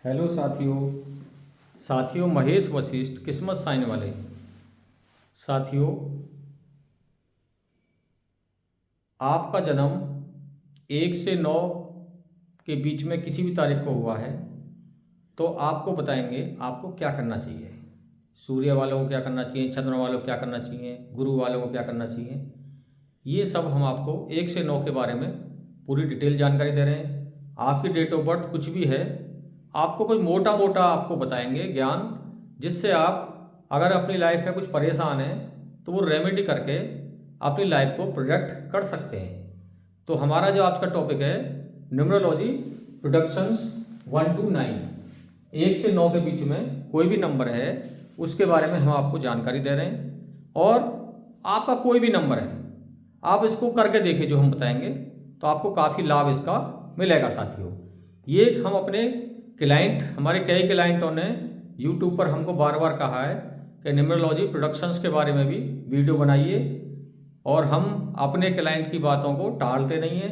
Hello साथियों महेश वशिष्ठ किस्मत sign वाले साथियों, आपका जन्म 1 से 9 के बीच में किसी भी तारीख को हुआ है तो आपको बताएंगे आपको क्या करना चाहिए। सूर्य वालों को क्या करना चाहिए, चंद्रमा वालों को क्या करना चाहिए, गुरु वालों को क्या करना चाहिए, ये सब हम आपको 1 से 9 के बारे में पूरी डिटेल जानकारी दे रहे हैं। आपकी डेट ऑफ बर्थ कुछ भी है, आपको कोई मोटा मोटा आपको बताएंगे ज्ञान, जिससे आप अगर अपनी लाइफ में कुछ परेशान हैं तो वो रेमेडी करके अपनी लाइफ को प्रोटेक्ट कर सकते हैं। तो हमारा जो आज का टॉपिक है न्यूमरोलॉजी प्रोडक्शंस 1 to 9, 1 से 9 के बीच में कोई भी नंबर है उसके बारे में हम आपको जानकारी दे रहे हैं। और आपका कोई भी नंबर है, आप इसको करके देखिए जो हम बताएंगे, तो आपको काफ़ी लाभ इसका मिलेगा। साथियों, ये हम अपने क्लाइंट, हमारे कई क्लाइंटों ने यूट्यूब पर हमको बार बार कहा है कि न्यूमरोलॉजी प्रोडक्शंस के बारे में भी वीडियो बनाइए, और हम अपने क्लाइंट की बातों को टालते नहीं हैं,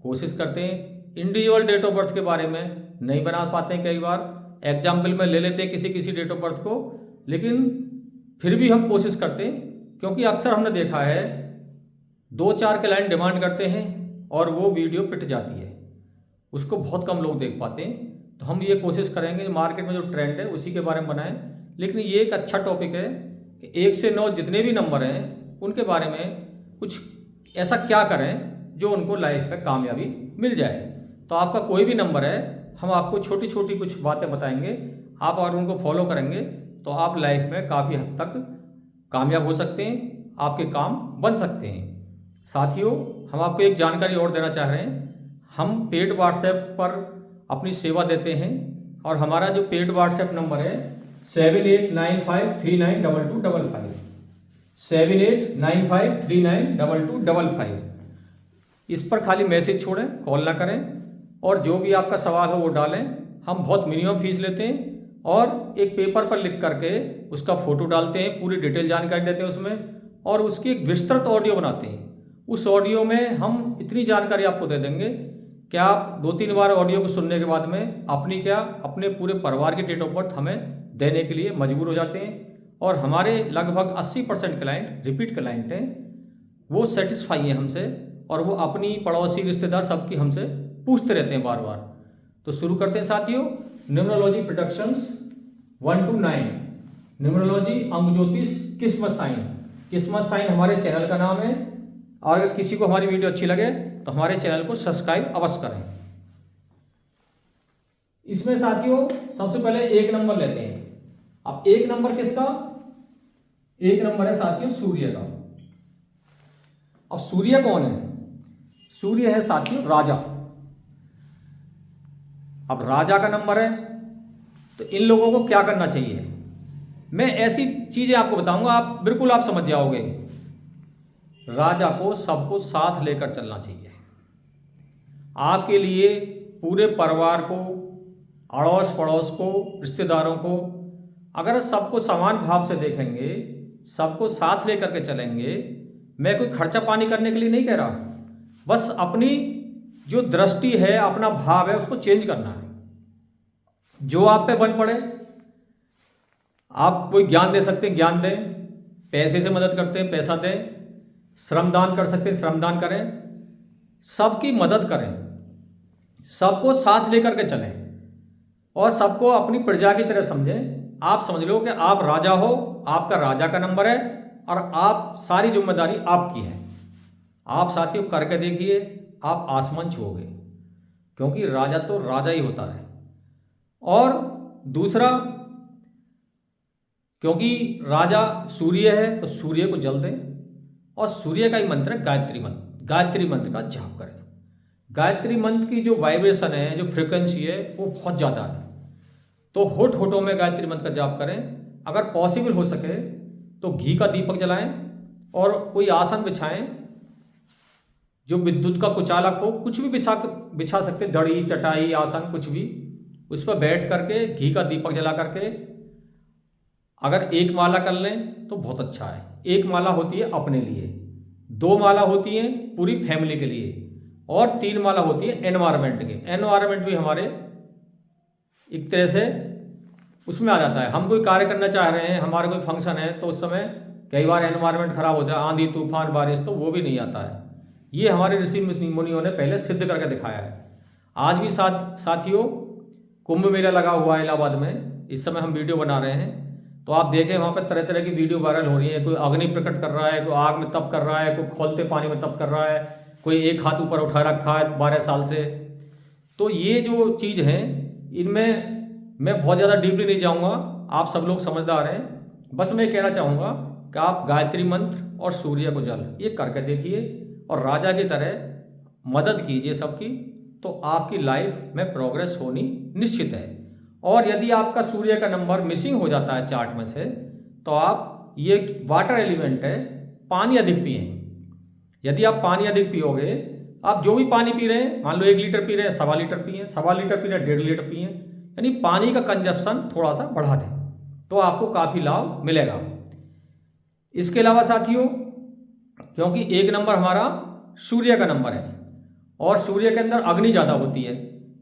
कोशिश करते हैं। इंडिविजुअल डेट ऑफ बर्थ के बारे में नहीं बना पाते हैं, कई बार एग्जाम्पल में ले लेते हैं किसी डेट ऑफ बर्थ को, लेकिन फिर भी हम कोशिश करते हैं, क्योंकि अक्सर हमने देखा है 2-4 क्लाइंट डिमांड करते हैं और वो वीडियो पिट जाती है, उसको बहुत कम लोग देख पाते हैं। तो हम ये कोशिश करेंगे मार्केट में जो ट्रेंड है उसी के बारे में बनाएं। लेकिन ये एक अच्छा टॉपिक है कि 1 से 9 जितने भी नंबर हैं उनके बारे में कुछ ऐसा क्या करें जो उनको लाइफ में कामयाबी मिल जाए। तो आपका कोई भी नंबर है, हम आपको छोटी छोटी कुछ बातें बताएंगे, आप अगर उनको फॉलो करेंगे तो आप लाइफ में काफ़ी हद तक कामयाब हो सकते हैं, आपके काम बन सकते हैं। साथियों, हम आपको एक जानकारी और देना चाह रहे हैं। हम पेड व्हाट्सएप पर अपनी सेवा देते हैं, और हमारा जो पेड व्हाट्सएप नंबर है 7895392255, 7895392255। इस पर खाली मैसेज छोड़ें, कॉल ना करें, और जो भी आपका सवाल हो वो डालें। हम बहुत मिनिमम फीस लेते हैं, और एक पेपर पर लिख करके उसका फ़ोटो डालते हैं, पूरी डिटेल जानकारी देते हैं उसमें, और उसकी एक विस्तृत ऑडियो बनाते हैं। उस ऑडियो में हम इतनी जानकारी आपको दे देंगे कि आप 2-3 बार ऑडियो को सुनने के बाद में अपने पूरे परिवार की डेट ऑफ बर्थ हमें देने के लिए मजबूर हो जाते हैं। और हमारे लगभग 80% क्लाइंट रिपीट क्लाइंट हैं, वो सेटिस्फाई हैं हमसे, और वो अपनी पड़ोसी रिश्तेदार सबकी हमसे पूछते रहते हैं बार बार। तो शुरू करते हैं साथियों, न्यूमरोलॉजी प्रोडक्शंस 1 to 9, न्यूमरोलॉजी अंक ज्योतिष किस्मत साइन। किस्मत साइन हमारे चैनल का नाम है, और अगर किसी को हमारी वीडियो अच्छी लगे तो हमारे चैनल को सब्सक्राइब अवश्य करें। इसमें साथियों सबसे पहले एक नंबर लेते हैं। अब एक नंबर किसका? एक नंबर है साथियों सूर्य का। अब सूर्य कौन है? सूर्य है साथियों राजा। अब राजा का नंबर है तो इन लोगों को क्या करना चाहिए, मैं ऐसी चीजें आपको बताऊंगा, आप बिल्कुल आप समझ जाओगे। राजा को सबको साथ लेकर चलना चाहिए। आपके लिए पूरे परिवार को, अड़ोस पड़ोस को, रिश्तेदारों को, अगर सबको समान भाव से देखेंगे, सबको साथ लेकर के चलेंगे, मैं कोई खर्चा पानी करने के लिए नहीं कह रहा, बस अपनी जो दृष्टि है, अपना भाव है, उसको चेंज करना है। जो आप पे बन पड़े, आप कोई ज्ञान दे सकते हैं ज्ञान दें, पैसे से मदद करते हैं पैसा दें, श्रमदान कर सकते हैं श्रमदान करें, सबकी मदद करें, सबको साथ लेकर के चलें, और सबको अपनी प्रजा की तरह समझें। आप समझ लो कि आप राजा हो, आपका राजा का नंबर है, और आप सारी जिम्मेदारी आपकी है। आप साथियों करके देखिए, आप आसमान छुओगे, क्योंकि राजा तो राजा ही होता है। और दूसरा, क्योंकि राजा सूर्य है तो सूर्य को जल दें, और सूर्य का ही मंत्र है गायत्री मंत्र। गायत्री मंत्र का जाप करें। गायत्री मंत्र की जो वाइब्रेशन है, जो फ्रिक्वेंसी है, वो बहुत ज़्यादा है। तो होठों में गायत्री मंत्र का जाप करें। अगर पॉसिबल हो सके तो घी का दीपक जलाएं, और कोई आसन बिछाएं जो विद्युत का कुचालक हो, कुछ भी बिछा सकते, दड़ी चटाई आसन कुछ भी, उस पर बैठ करके घी का दीपक जला करके अगर एक माला कर लें तो बहुत अच्छा है। एक माला होती है अपने लिए, 2 माला होती है पूरी फैमिली के लिए, और 3 माला होती है एनवायरनमेंट के। एनवायरनमेंट भी हमारे एक तरह से उसमें आ जाता है। हम कोई कार्य करना चाह रहे हैं, हमारा कोई फंक्शन है, तो उस समय कई बार एनवायरनमेंट खराब होता है, आंधी तूफान बारिश, तो वो भी नहीं आता है। ये हमारे ऋषि मुनियों ने पहले सिद्ध करके दिखाया है। आज भी साथियों कुंभ मेला लगा हुआ है इलाहाबाद में, इस समय हम वीडियो बना रहे हैं, तो आप देखें वहाँ पर तरह तरह की वीडियो वायरल हो रही है। कोई अग्नि प्रकट कर रहा है, कोई आग में तप कर रहा है, कोई खौलते पानी में तप कर रहा है, कोई एक हाथ ऊपर उठा रखा है 12 साल से। तो ये जो चीज़ है, इनमें मैं बहुत ज़्यादा डीपली नहीं जाऊँगा, आप सब लोग समझदार हैं। बस मैं कहना चाहूँगा कि आप गायत्री मंत्र और सूर्य को जल ये करके देखिए और राजा की तरह मदद कीजिए सबकी, तो आपकी लाइफ में प्रोग्रेस होनी निश्चित है। और यदि आपका सूर्य का नंबर मिसिंग हो जाता है चार्ट में से, तो आप ये वाटर एलिमेंट है, पानी अधिक पिए। यदि आप पानी अधिक पियोगे, आप जो भी पानी पी रहे हैं, मान लो 1 लीटर पी रहे हैं, 1.25 लीटर पिए, 1.25 लीटर पी रहे हैं, 1.5 लीटर पिए, यानी पानी का कंजप्शन थोड़ा सा बढ़ा दें, तो आपको काफ़ी लाभ मिलेगा। इसके अलावा साथियों, क्योंकि 1 नंबर हमारा सूर्य का नंबर है और सूर्य के अंदर अग्नि ज़्यादा होती है,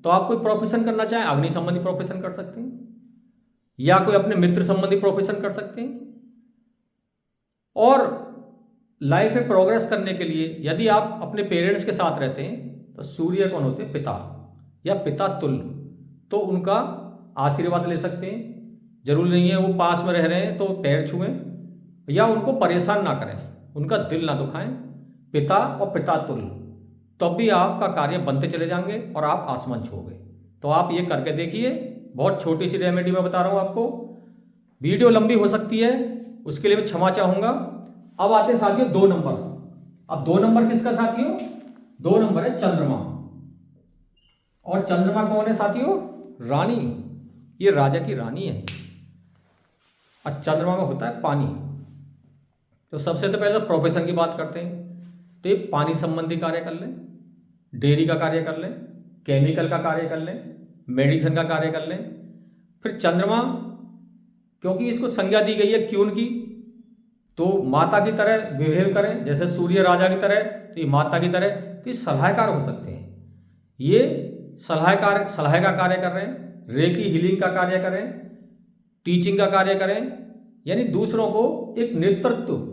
तो आप कोई प्रोफेशन करना चाहें, अग्नि संबंधी प्रोफेशन कर सकते हैं, या कोई अपने मित्र संबंधी प्रोफेशन कर सकते हैं। और लाइफ में प्रोग्रेस करने के लिए यदि आप अपने पेरेंट्स के साथ रहते हैं, तो सूर्य कौन होते हैं? पिता या पिता तुल्य, तो उनका आशीर्वाद ले सकते हैं। जरूरी नहीं है वो पास में रह रहे हैं तो पैर छुएं, या उनको परेशान ना करें, उनका दिल ना दुखाएं। पिता और पिता तुल्य, तब भी आपका कार्य बनते चले जाएंगे और आप आसमान छूओगे। तो आप ये करके देखिए, बहुत छोटी सी रेमेडी मैं बता रहा हूँ आपको। वीडियो लंबी हो सकती है, उसके लिए मैं क्षमा चाहूँगा। अब आते हैं साथियों 2 नंबर। अब 2 नंबर किसका साथियों? 2 नंबर है चंद्रमा। और चंद्रमा कौन है साथियों? रानी, ये राजा की रानी है। और चंद्रमा में होता है पानी। तो सबसे तो पहले प्रोफेशन की बात करते हैं, तो ये पानी संबंधी कार्य कर लें, डेयरी का कार्य कर लें, केमिकल का कार्य कर लें, मेडिसिन का कार्य कर लें। फिर चंद्रमा, क्योंकि इसको संज्ञा दी गई है क्यून की, तो माता की तरह बिहेव करें, जैसे सूर्य राजा की तरह, तो ये माता की तरह, तो ये सलाहकार हो सकते हैं। ये सलाह का कार्य कर रहे हैं, रेकी हीलिंग का कार्य करें, टीचिंग का कार्य करें, यानी दूसरों को एक नेतृत्व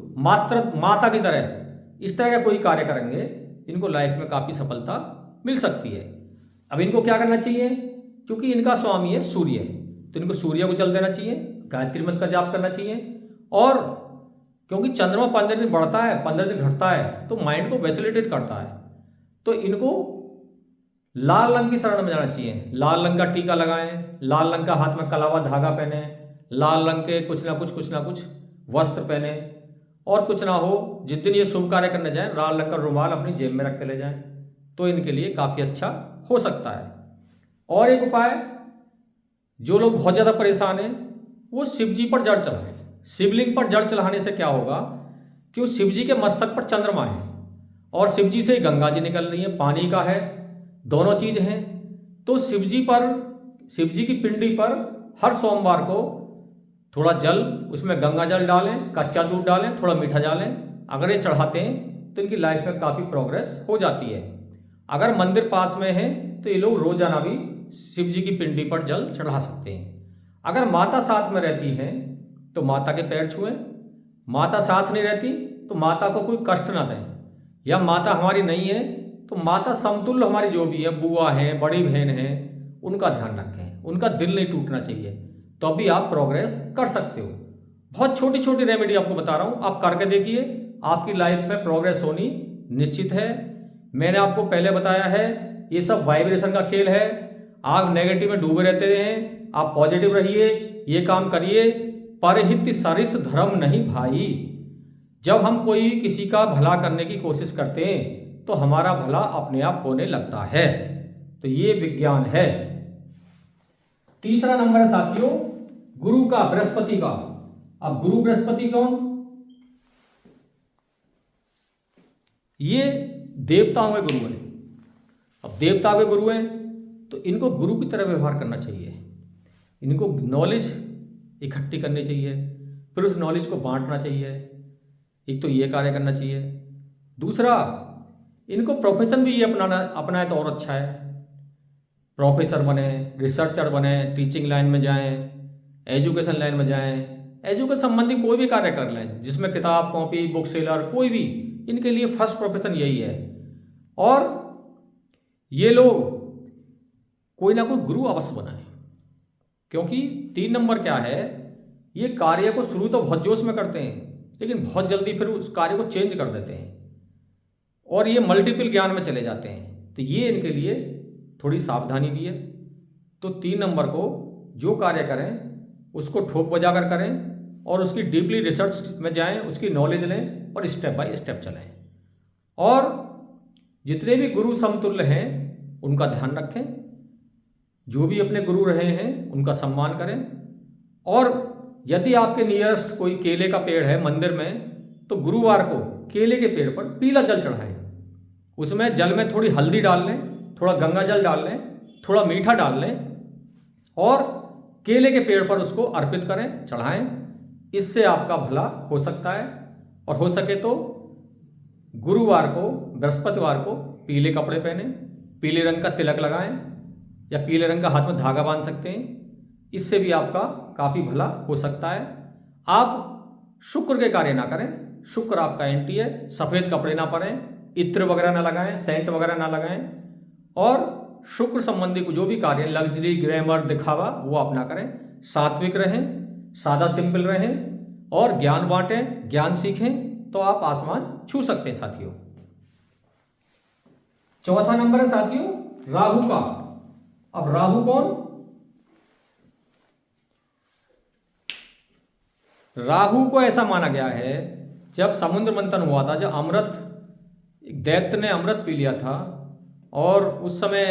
माता की तरह इस तरह का कोई कार्य करेंगे, इनको लाइफ में काफ़ी सफलता मिल सकती है। अब इनको क्या करना चाहिए? क्योंकि इनका स्वामी है सूर्य, तो इनको सूर्य को जल देना चाहिए, गायत्री मंत्र का जाप करना चाहिए। और क्योंकि चंद्रमा 15 दिन बढ़ता है, 15 दिन घटता है, तो माइंड को फैसिलिटेट करता है, तो इनको लाल रंग की शरण में जाना चाहिए। लाल रंग का टीका लगाएं, लाल रंग का हाथ में कलावा धागा पहने, लाल रंग के कुछ ना कुछ वस्त्र पहने, और कुछ ना हो जिस दिन ये शुभ कार्य करने जाएं, लाल रंग का रुमाल अपनी जेब में रख के ले जाएं, तो इनके लिए काफ़ी अच्छा हो सकता है। और एक उपाय, जो लोग बहुत ज़्यादा परेशान हैं, वो शिव जी पर जल चढ़ाएं। शिवलिंग पर जल चढ़ाने से क्या होगा, कि शिव जी के मस्तक पर चंद्रमा है और शिव जी से गंगा जी निकल रही है, पानी का है, दोनों चीज़ हैं। तो शिव जी की पिंडी पर हर सोमवार को थोड़ा जल, उसमें गंगा जल डालें, कच्चा दूध डालें, थोड़ा मीठा डालें। अगर ये चढ़ाते हैं तो इनकी लाइफ में काफ़ी प्रोग्रेस हो जाती है। अगर मंदिर पास में है तो ये लोग रोजाना भी शिव जी की पिंडी पर जल चढ़ा सकते हैं। अगर माता साथ में रहती हैं तो माता के पैर छुएं। माता साथ नहीं रहती तो माता को कोई कष्ट ना दें, या माता हमारी नहीं है तो माता समतुल्य हमारी जो भी है, बुआ है, बड़ी बहन है, उनका ध्यान रखें, उनका दिल नहीं टूटना चाहिए, तो भी आप प्रोग्रेस कर सकते हो। बहुत छोटी छोटी रेमेडी आपको बता रहा हूँ, आप करके देखिए, आपकी लाइफ में प्रोग्रेस होनी निश्चित है। मैंने आपको पहले बताया है, ये सब वाइब्रेशन का खेल है। आप नेगेटिव में डूबे रहते हैं, आप पॉजिटिव रहिए, ये काम करिए। परहित सरिस धर्म नहीं भाई। जब हम कोई किसी का भला करने की कोशिश करते हैं तो हमारा भला अपने आप होने लगता है, तो ये विज्ञान है। तीसरा नंबर है साथियों गुरु का, बृहस्पति का। अब गुरु बृहस्पति कौन? ये देवताओं के गुरु हैं। अब देवताओं के गुरु हैं तो इनको गुरु की तरह व्यवहार करना चाहिए, इनको नॉलेज इकट्ठी करनी चाहिए, फिर उस नॉलेज को बांटना चाहिए। एक तो ये कार्य करना चाहिए। दूसरा, इनको प्रोफेशन भी ये अपनाए तो और अच्छा है। प्रोफेसर बने, रिसर्चर बने, टीचिंग लाइन में जाएं, एजुकेशन लाइन में जाएं, एजुकेशन संबंधी कोई भी कार्य कर लें जिसमें किताब कॉपी बुक सेलर कोई भी, इनके लिए फर्स्ट प्रोफेशन यही है। और ये लोग कोई ना कोई गुरु अवश्य बनाएं, क्योंकि 3 नंबर क्या है, ये कार्य को शुरू तो बहुत जोश में करते हैं लेकिन बहुत जल्दी फिर उस कार्य को चेंज कर देते हैं और ये मल्टीपल ज्ञान में चले जाते हैं। तो ये इनके लिए थोड़ी सावधानी भी है। तो 3 नंबर को जो कार्य करें उसको ठोक बजा कर करें और उसकी डीपली रिसर्च में जाएं, उसकी नॉलेज लें और स्टेप बाय स्टेप चलें। और जितने भी गुरु समतुल्य हैं उनका ध्यान रखें, जो भी अपने गुरु रहे हैं उनका सम्मान करें। और यदि आपके नियरेस्ट कोई केले का पेड़ है मंदिर में, तो गुरुवार को केले के पेड़ पर पीला जल चढ़ाएं। उसमें जल में थोड़ी हल्दी डाल लें, थोड़ा गंगा जल डाल लें, थोड़ा मीठा डाल लें और केले के पेड़ पर उसको अर्पित करें, चढ़ाएं। इससे आपका भला हो सकता है। और हो सके तो गुरुवार को, बृहस्पतिवार को पीले कपड़े पहने, पीले रंग का तिलक लगाएं या पीले रंग का हाथ में धागा बांध सकते हैं। इससे भी आपका काफ़ी भला हो सकता है। आप शुक्र के कार्य ना करें, शुक्र आपका एंटी है। सफ़ेद कपड़े ना पहनें, इत्र वगैरह ना लगाएं, सेंट वगैरह ना लगाएं और शुक्र संबंधी जो भी कार्य, लग्जरी, ग्लैमर, दिखावा, वो आप ना करें। सात्विक रहें, सादा सिंपल रहें और ज्ञान बांटें, ज्ञान सीखें, तो आप आसमान छू सकते हैं साथियों। चौथा नंबर है साथियों राहु का। अब राहु कौन? राहु को ऐसा माना गया है, जब समुद्र मंथन हुआ था, जब अमृत, एक दैत्य ने अमृत पी लिया था और उस समय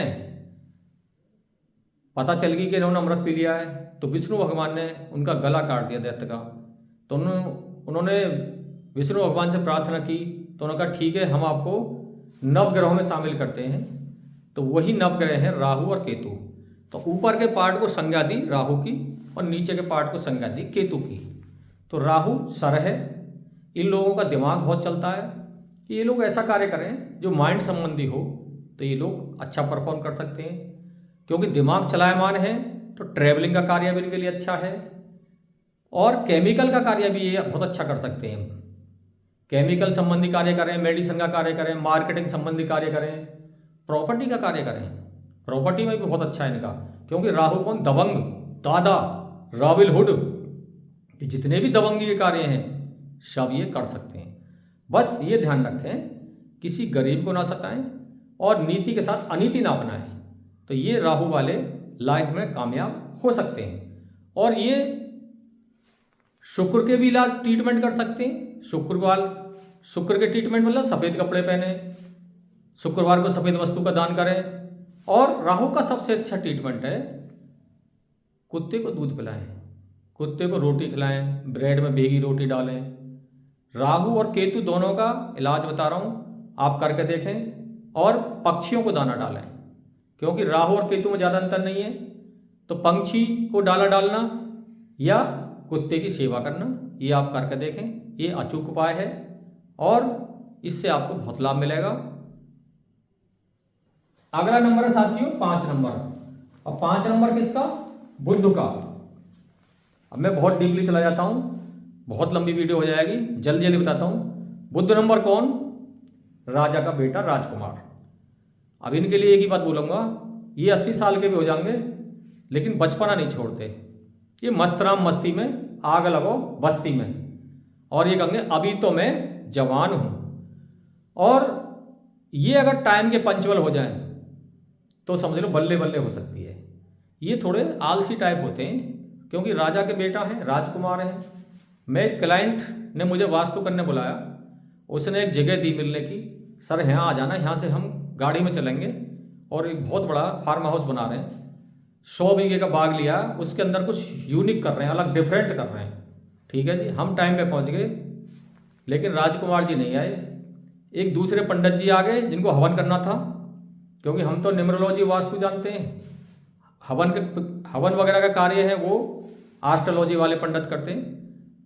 पता चल गई कि इन्होंने अमृत पी लिया है, तो विष्णु भगवान ने उनका गला काट दिया दैत्य का। तो उन्होंने विष्णु भगवान से प्रार्थना की, तो उन्होंने कहा ठीक है, हम आपको नवग्रहों में शामिल करते हैं। तो वही नवग्रह हैं राहु और केतु। तो ऊपर के पार्ट को संज्ञा दी राहु की और नीचे के पार्ट को संज्ञा दी केतु की। तो राहु सर है, इन लोगों का दिमाग बहुत चलता है कि ये लोग ऐसा कार्य करें जो माइंड संबंधी हो, तो ये लोग अच्छा परफॉर्म कर सकते हैं। क्योंकि दिमाग चलायमान है तो ट्रैवलिंग का कार्य भी इनके लिए अच्छा है और केमिकल का कार्य भी ये बहुत अच्छा कर सकते हैं। केमिकल संबंधी कार्य करें, मेडिसिन का कार्य करें, मार्केटिंग संबंधी कार्य करें, प्रॉपर्टी का कार्य करें। प्रॉपर्टी में भी बहुत अच्छा है इनका, क्योंकि राहु कौन? दबंग, दादा, रॉबिन हुड, ये जितने भी दबंगी के कार्य हैं सब ये कर सकते हैं। बस ये ध्यान रखें किसी गरीब को ना सताएं और नीति के साथ अनीति ना बनाएं, तो ये राहु वाले लाइफ में कामयाब हो सकते हैं। और ये शुक्र के भी इलाज ट्रीटमेंट कर सकते हैं। शुक्र के ट्रीटमेंट मतलब सफ़ेद कपड़े पहने, शुक्रवार को सफ़ेद वस्तु का दान करें। और राहु का सबसे अच्छा ट्रीटमेंट है कुत्ते को दूध पिलाएं, कुत्ते को रोटी खिलाएं, ब्रेड में भीगी रोटी डालें। राहु और केतु दोनों का इलाज बता रहा हूँ, आप करके देखें। और पक्षियों को दाना डालें, क्योंकि राहु और केतु में ज़्यादा अंतर नहीं है। तो पंछी को डाला डालना या कुत्ते की सेवा करना, ये आप करके देखें। ये अचूक उपाय है और इससे आपको बहुत लाभ मिलेगा। अगला नंबर है साथियों 5 नंबर। और 5 नंबर किसका? बुध का। अब मैं बहुत डीपली चला जाता हूँ, बहुत लंबी वीडियो हो जाएगी, जल्दी जल्दी बताता हूँ। बुध नंबर कौन? राजा का बेटा राजकुमार। अब इनके लिए एक ही बात बोलूँगा, ये 80 साल के भी हो जाएंगे लेकिन बचपना नहीं छोड़ते। ये मस्तराम मस्ती में आग लगो बस्ती में, और ये कहेंगे अभी तो मैं जवान हूँ। और ये अगर टाइम के पंचुअल हो जाएं तो समझ लो बल्ले बल्ले हो सकती है। ये थोड़े आलसी टाइप होते हैं क्योंकि राजा के बेटा हैं, राजकुमार हैं। मैं क्लाइंट ने मुझे वास्तु करने बुलाया, उसने एक जगह दी मिलने की, सर यहाँ आ जाना, यहाँ से हम गाड़ी में चलेंगे और एक बहुत बड़ा फार्म हाउस बना रहे हैं, 100 बीघे का बाग लिया, उसके अंदर कुछ यूनिक कर रहे हैं, अलग डिफरेंट कर रहे हैं। ठीक है जी, हम टाइम पे पहुंच गए लेकिन राजकुमार जी नहीं आए। एक दूसरे पंडित जी आ गए जिनको हवन करना था, क्योंकि हम तो न्यूमरोलॉजी वास्तु जानते हैं, हवन वगैरह का कार्य है वो एस्ट्रोलॉजी वाले पंडित करते हैं।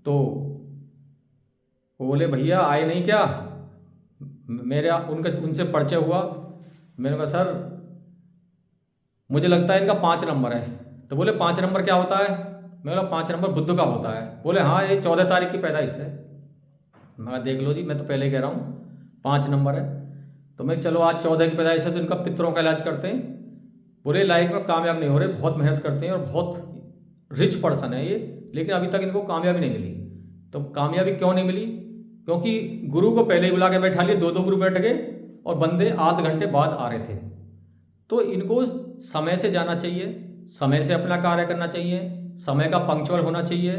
तो वो बोले भैया आए नहीं क्या? मेरा उनसे परिचय हुआ। मैंने कहा सर मुझे लगता है इनका 5 नंबर है। तो बोले 5 नंबर क्या होता है? मैं बोला 5 नंबर बुध का होता है। बोले हाँ, ये 14 तारीख की पैदाइश है। मैं कहा देख लो जी, मैं तो पहले ही कह रहा हूँ 5 नंबर है। तो मैं चलो आज 14 की पैदाइश है तो इनका पितरों का इलाज करते हैं। बोले लाइफ में कामयाब नहीं हो रहे, बहुत मेहनत करते हैं और बहुत रिच पर्सन है ये, लेकिन अभी तक इनको कामयाबी नहीं मिली। तो कामयाबी क्यों नहीं मिली? क्योंकि गुरु को पहले ही बुला के बैठा लिए, 2-2 गुरु बैठ गए और बंदे आध घंटे बाद आ रहे थे। तो इनको समय से जाना चाहिए, समय से अपना कार्य करना चाहिए, समय का पंक्चुअल होना चाहिए।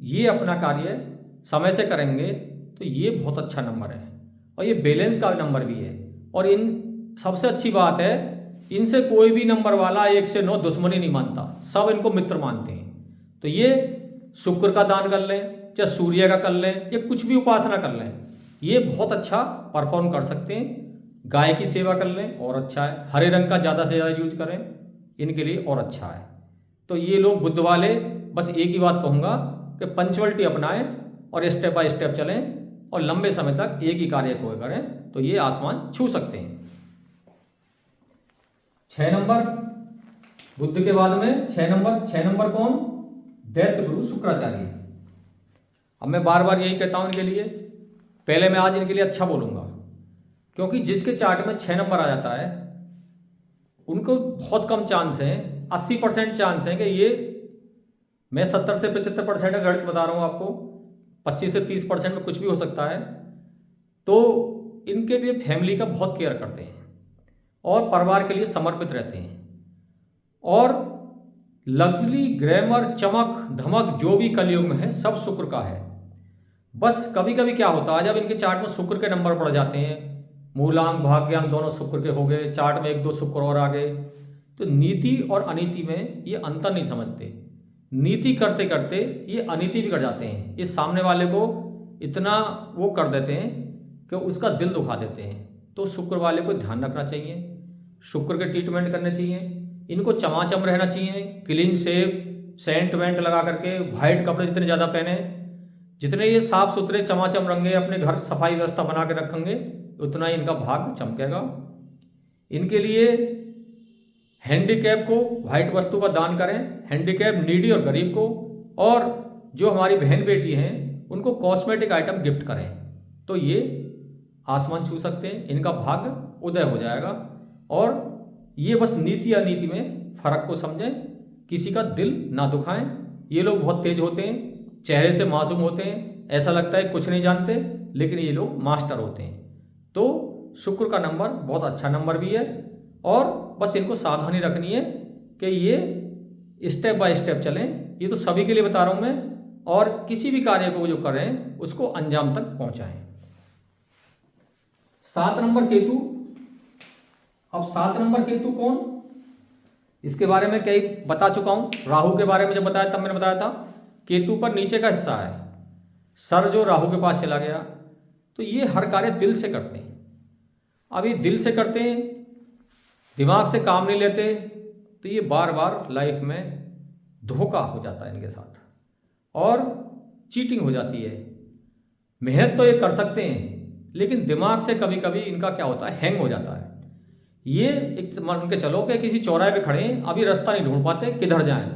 ये अपना कार्य समय से करेंगे तो ये बहुत अच्छा नंबर है और ये बैलेंस का नंबर भी है। और इन सबसे अच्छी बात है, इनसे कोई भी नंबर वाला 1 से 9 दुश्मनी नहीं मानता, सब इनको मित्र मानते हैं। तो ये शुक्र का दान कर लें, चाहे सूर्य का कर लें, या कुछ भी उपासना कर लें, ये बहुत अच्छा परफॉर्म कर सकते हैं। गाय की सेवा कर लें और अच्छा है। हरे रंग का ज़्यादा से ज़्यादा यूज करें, इनके लिए और अच्छा है। तो ये लोग बुद्ध वाले, बस एक ही बात कहूँगा कि पंचुअलिटी अपनाएं और स्टेप बाय स्टेप चलें और लंबे समय तक एक ही कार्य को करें, तो ये आसमान छू सकते हैं। 6 नंबर बुद्ध के बाद में 6 नंबर कौन? दैत्य गुरु शुक्राचार्य। अब मैं बार बार यही कहता हूं इनके लिए, पहले मैं आज इनके लिए अच्छा बोलूंगा, क्योंकि जिसके चार्ट में 6 नंबर आ जाता है उनको बहुत कम चांस है, 80% चांस है कि ये, मैं 70 से 75% का गणित बता रहा हूँ आपको, 25 से 30% में कुछ भी हो सकता है। तो इनके भी फैमिली का बहुत केयर करते हैं और परिवार के लिए समर्पित रहते हैं। और लग्जरी, ग्लैमर, चमक धमक जो भी कलयुग में है सब शुक्र का है। बस कभी कभी क्या होता है, जब इनके चार्ट में शुक्र के नंबर बढ़ जाते हैं, मूलांक भाग्यांक दोनों शुक्र के हो गए, चार्ट में 1-2 शुक्र और आ गए, तो नीति और अनीति में ये अंतर नहीं समझते। नीति करते करते ये अनीति भी कर जाते हैं। ये सामने वाले को इतना वो कर देते हैं कि उसका दिल दुखा देते हैं। तो शुक्र वाले को ध्यान रखना चाहिए, शुक्र के ट्रीटमेंट करने चाहिए, इनको चमाचम रहना चाहिए, क्लीन शेव, सेंट वेंट लगा करके, वाइट कपड़े जितने ज़्यादा पहने, जितने ये साफ सुथरे चमाचम रंगे अपने घर सफाई व्यवस्था बना के रखेंगे, उतना ही इनका भाग्य चमकेगा। इनके लिए हैंडीकैप को वाइट वस्तु का दान करें, हैंडीकैप, नीडी और गरीब को। और जो हमारी बहन बेटी हैं उनको कॉस्मेटिक आइटम गिफ्ट करें, तो ये आसमान छू सकते हैं, इनका भाग्य उदय हो जाएगा। और ये बस नीति अनीति में फर्क को समझें, किसी का दिल ना दुखाएं। ये लोग बहुत तेज होते हैं, चेहरे से मासूम होते हैं, ऐसा लगता है कुछ नहीं जानते, लेकिन ये लोग मास्टर होते हैं। तो शुक्र का नंबर बहुत अच्छा नंबर भी है और बस इनको सावधानी रखनी है कि ये स्टेप बाय स्टेप चलें। ये तो सभी के लिए बता रहा हूँ मैं, और किसी भी कार्य को जो कर रहे हैं उसको अंजाम तक पहुंचाएं। 7 नंबर केतु। अब 7 नंबर केतु कौन? इसके बारे में कई बता चुका हूं। राहु के बारे में जब बताया तब मैंने बताया था, केतु पर नीचे का हिस्सा है, सर जो राहु के पास चला गया। तो ये हर कार्य दिल से करते हैं। अब ये दिल से करते हैं, दिमाग से काम नहीं लेते, तो ये बार बार लाइफ में धोखा हो जाता है इनके साथ और चीटिंग हो जाती है। मेहनत तो ये कर सकते हैं, लेकिन दिमाग से कभी कभी इनका क्या होता है, हैंग हो जाता है। ये एक मान के चलो कि किसी चौराहे पे खड़े हैं, अभी रास्ता नहीं ढूंढ पाते किधर जाएं,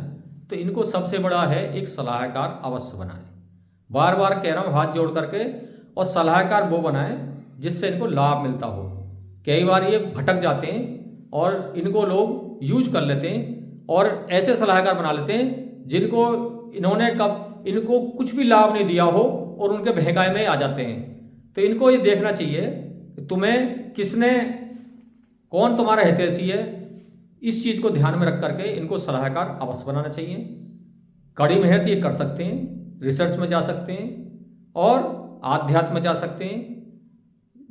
तो इनको सबसे बड़ा है एक सलाहकार अवश्य बनाएं। बार बार कह रहा हूँ हाथ जोड़ करके, और सलाहकार वो बनाएं जिससे इनको लाभ मिलता हो। कई बार ये भटक जाते हैं और इनको लोग यूज कर लेते हैं और ऐसे सलाहकार बना लेते हैं जिनको इन्होंने कब इनको कुछ भी लाभ नहीं दिया हो और उनके बहकावे में आ जाते हैं। तो इनको ये देखना चाहिए कि तुम्हें किसने, कौन तुम्हारा हितैषी है, इस चीज़ को ध्यान में रख करके इनको सलाहकार अवश्य बनाना चाहिए। कड़ी मेहनत ये कर सकते हैं, रिसर्च में जा सकते हैं और आध्यात्म में जा सकते हैं।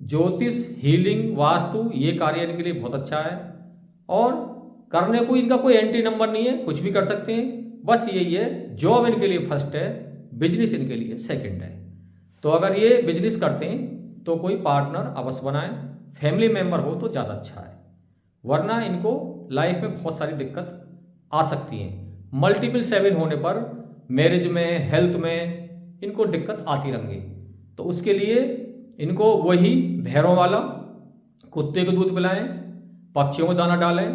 ज्योतिष, हीलिंग, वास्तु, ये कार्य इनके लिए बहुत अच्छा है और करने को इनका कोई एंटी नंबर नहीं है, कुछ भी कर सकते हैं। बस यही है, जॉब इनके लिए फर्स्ट है, बिजनेस इनके लिए सेकंड है। तो अगर ये बिजनेस करते हैं तो कोई पार्टनर अवश्य बनाएं, फैमिली मेंबर हो तो ज़्यादा अच्छा है, वरना इनको लाइफ में बहुत सारी दिक्कत आ सकती है। मल्टीपल 7 होने पर मैरिज में, हेल्थ में इनको दिक्कत आती रहेंगी। तो उसके लिए इनको वही भैरों वाला कुत्ते को दूध पिलाएं, पक्षियों को दाना डालें,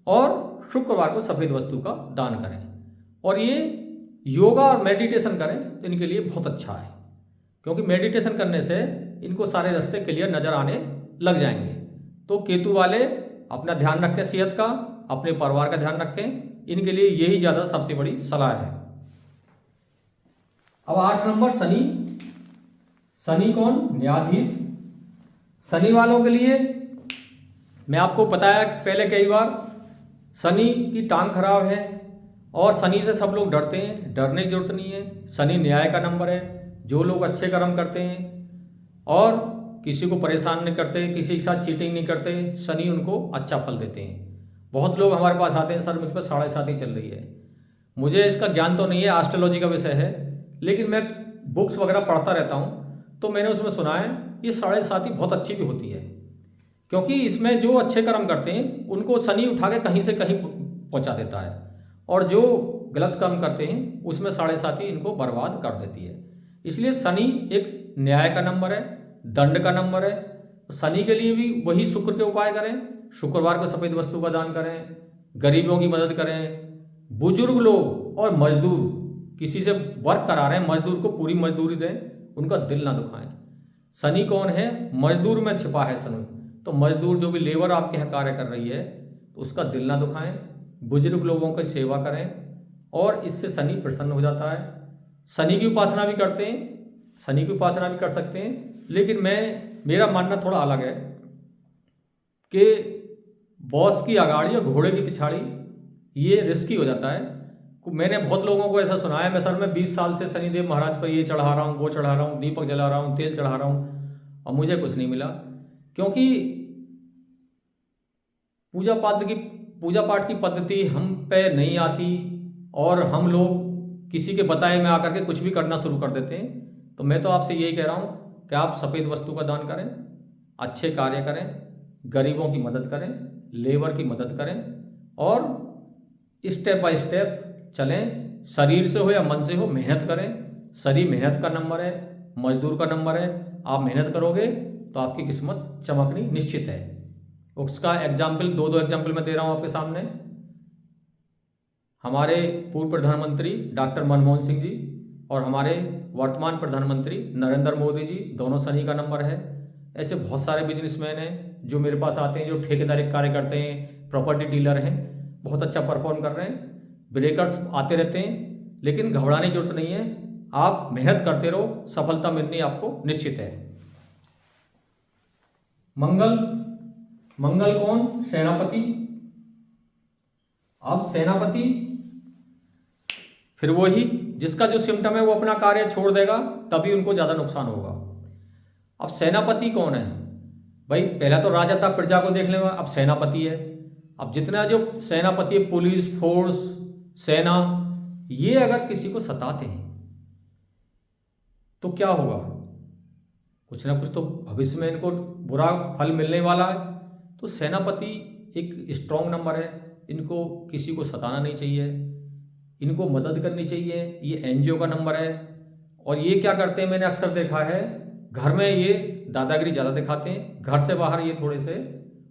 और शुक्रवार को सफ़ेद वस्तु का दान करें। और ये योगा और मेडिटेशन करें तो इनके लिए बहुत अच्छा है, क्योंकि मेडिटेशन करने से इनको सारे रास्ते क्लियर नज़र आने लग जाएंगे। तो केतु वाले अपना ध्यान रखें, सेहत का, अपने परिवार का ध्यान रखें, इनके लिए यही ज़्यादा सबसे बड़ी सलाह है। अब 8 नंबर शनि। शनि कौन? न्यायाधीश। शनि वालों के लिए मैं आपको बताया पहले कई बार, शनि की टांग खराब है और शनि से सब लोग डरते हैं। डरने की जरूरत नहीं है। शनि न्याय का नंबर है। जो लोग अच्छे कर्म करते हैं और किसी को परेशान नहीं करते, किसी के साथ चीटिंग नहीं करते, शनि उनको अच्छा फल देते हैं। बहुत लोग हमारे पास आते हैं, सर मुझ पर 7.5 चल रही है। मुझे इसका ज्ञान तो नहीं है, एस्ट्रोलॉजी का विषय है, लेकिन मैं बुक्स वगैरह पढ़ता रहता हूँ, तो मैंने उसमें सुना है ये 7.5 बहुत अच्छी भी होती है, क्योंकि इसमें जो अच्छे कर्म करते हैं उनको शनि उठा के कहीं से कहीं पहुँचा देता है, और जो गलत कर्म करते हैं उसमें 7.5 इनको बर्बाद कर देती है। इसलिए शनि एक न्याय का नंबर है, दंड का नंबर है। शनि के लिए भी वही शुक्र के उपाय करें। शुक्रवार को सफ़ेद वस्तु का दान करें, गरीबों की मदद करें, बुजुर्ग लोग और मजदूर, किसी से वर्क करा रहे हैं मजदूर को पूरी मजदूरी दें, उनका दिल ना दुखाएं। शनि कौन है? मजदूर में छिपा है शनि। तो मजदूर जो भी लेबर आपके यहाँ कार्य कर रही है तो उसका दिल ना दुखाएं, बुजुर्ग लोगों की सेवा करें, और इससे शनि प्रसन्न हो जाता है। शनि की उपासना भी करते हैं, शनि की उपासना भी कर सकते हैं, लेकिन मेरा मानना थोड़ा अलग है कि बॉस की आगाड़ी और घोड़े की पिछाड़ी ये रिस्की हो जाता है। मैंने बहुत लोगों को ऐसा सुना है, मैं सर मैं 20 साल से शनिदेव महाराज पर ये चढ़ा रहा हूँ, वो चढ़ा रहा हूँ, दीपक जला रहा हूँ, तेल चढ़ा रहा हूँ, और मुझे कुछ नहीं मिला। क्योंकि पूजा पाठ की पद्धति हम पे नहीं आती, और हम लोग किसी के बताए में आकर के कुछ भी करना शुरू कर देते हैं। तो मैं तो आपसे यही कह रहा हूँ कि आप सफ़ेद वस्तु का दान करें, अच्छे कार्य करें, गरीबों की मदद करें, लेबर की मदद करें, और स्टेप बाय स्टेप चलें। शरीर से हो या मन से हो, मेहनत करें। शरीर मेहनत का नंबर है, मजदूर का नंबर है। आप मेहनत करोगे तो आपकी किस्मत चमकनी निश्चित है। उसका एग्जाम्पल दो एग्जाम्पल मैं दे रहा हूँ आपके सामने। हमारे पूर्व प्रधानमंत्री डॉक्टर मनमोहन सिंह जी और हमारे वर्तमान प्रधानमंत्री नरेंद्र मोदी जी, दोनों शनि का नंबर है। ऐसे बहुत सारे बिजनेसमैन हैं जो मेरे पास आते हैं, जो ठेकेदारी कार्य करते हैं, प्रॉपर्टी डीलर हैं, बहुत अच्छा परफॉर्म कर रहे हैं। ब्रेकर्स आते रहते हैं, लेकिन घबराने की जरूरत नहीं है। आप मेहनत करते रहो, सफलता मिलनी आपको निश्चित है। मंगल कौन? सेनापति। अब सेनापति फिर वही जिसका जो सिम्टम है वो अपना कार्य छोड़ देगा, तभी उनको ज़्यादा नुकसान होगा। अब सेनापति कौन है भाई? पहला तो राजा था, प्रजा को देख लेंगे, अब सेनापति है। अब जितना जो सेनापति है, पुलिस फोर्स, सेना, ये अगर किसी को सताते हैं तो क्या होगा? कुछ ना कुछ तो भविष्य में इनको बुरा फल मिलने वाला है। तो सेनापति एक स्ट्रॉन्ग नंबर है, इनको किसी को सताना नहीं चाहिए, इनको मदद करनी चाहिए। ये एनजीओ का नंबर है। और ये क्या करते हैं, मैंने अक्सर देखा है, घर में ये दादागिरी ज़्यादा दिखाते हैं, घर से बाहर ये थोड़े से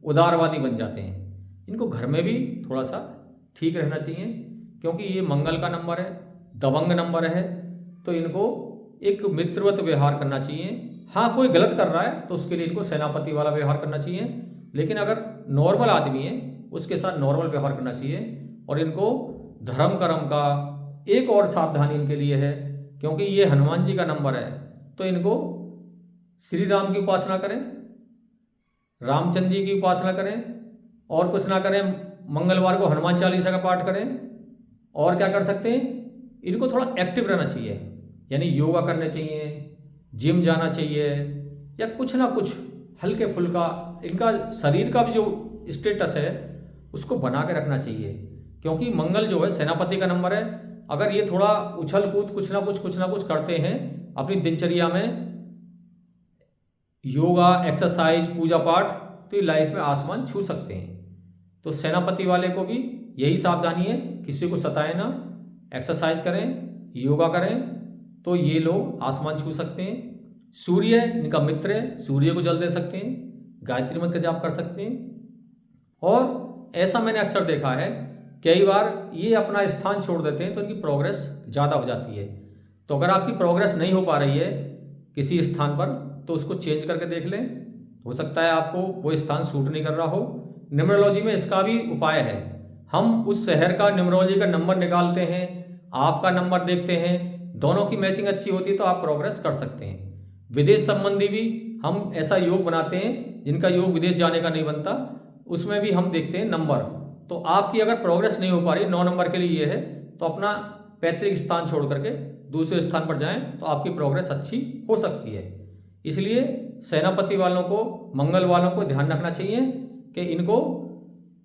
उदारवादी बन जाते हैं। इनको घर में भी थोड़ा सा ठीक रहना चाहिए, क्योंकि ये मंगल का नंबर है, दबंग नंबर है। तो इनको एक मित्रवत व्यवहार करना चाहिए। हाँ, कोई गलत कर रहा है तो उसके लिए इनको सेनापति वाला व्यवहार करना चाहिए, लेकिन अगर नॉर्मल आदमी है उसके साथ नॉर्मल व्यवहार करना चाहिए। और इनको धर्म कर्म का एक और सावधानी इनके लिए है, क्योंकि ये हनुमान जी का नंबर है। तो इनको श्री राम की उपासना करें, रामचंद्र जी की उपासना करें, और कुछ ना करें, मंगलवार को हनुमान चालीसा का पाठ करें। और क्या कर सकते हैं, इनको थोड़ा एक्टिव रहना चाहिए, यानी योगा करने चाहिए, जिम जाना चाहिए, या कुछ ना कुछ हल्के फुल्का इनका शरीर का भी जो स्टेटस है उसको बना के रखना चाहिए। क्योंकि मंगल जो है सेनापति का नंबर है। अगर ये थोड़ा उछल कूद कुछ ना कुछ करते हैं अपनी दिनचर्या में, योगा, एक्सरसाइज, पूजा पाठ, तो ये लाइफ में आसमान छू सकते हैं। तो सेनापति वाले को भी यही सावधानी है, किसी को सताए ना, एक्सरसाइज करें, योगा करें, तो ये लोग आसमान छू सकते हैं। सूर्य इनका मित्र है, सूर्य को जल दे सकते हैं, गायत्री मंत्र का जाप कर सकते हैं। और ऐसा मैंने अक्सर देखा है, कई बार ये अपना स्थान छोड़ देते हैं तो इनकी प्रोग्रेस ज़्यादा हो जाती है। तो अगर आपकी प्रोग्रेस नहीं हो पा रही है किसी स्थान पर तो उसको चेंज करके देख लें, हो सकता है आपको वो स्थान सूट नहीं कर रहा हो। न्यूमरोलॉजी में इसका भी उपाय है, हम उस शहर का न्यूमरोलॉजी का नंबर निकालते हैं, आपका नंबर देखते हैं, दोनों की मैचिंग अच्छी होती है तो आप प्रोग्रेस कर सकते हैं। विदेश संबंधी भी हम ऐसा योग बनाते हैं, जिनका योग विदेश जाने का नहीं बनता, उसमें भी हम देखते हैं नंबर। तो आपकी अगर प्रोग्रेस नहीं हो पा रही, 9 नंबर के लिए ये है, तो अपना पैतृक स्थान छोड़ करके दूसरे स्थान पर जाएं तो आपकी प्रोग्रेस अच्छी हो सकती है। इसलिए सेनापति वालों को, मंगल वालों को ध्यान रखना चाहिए कि इनको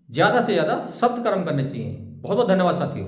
ज़्यादा से ज़्यादा सत्कर्म करने चाहिए। बहुत बहुत धन्यवाद साथियों।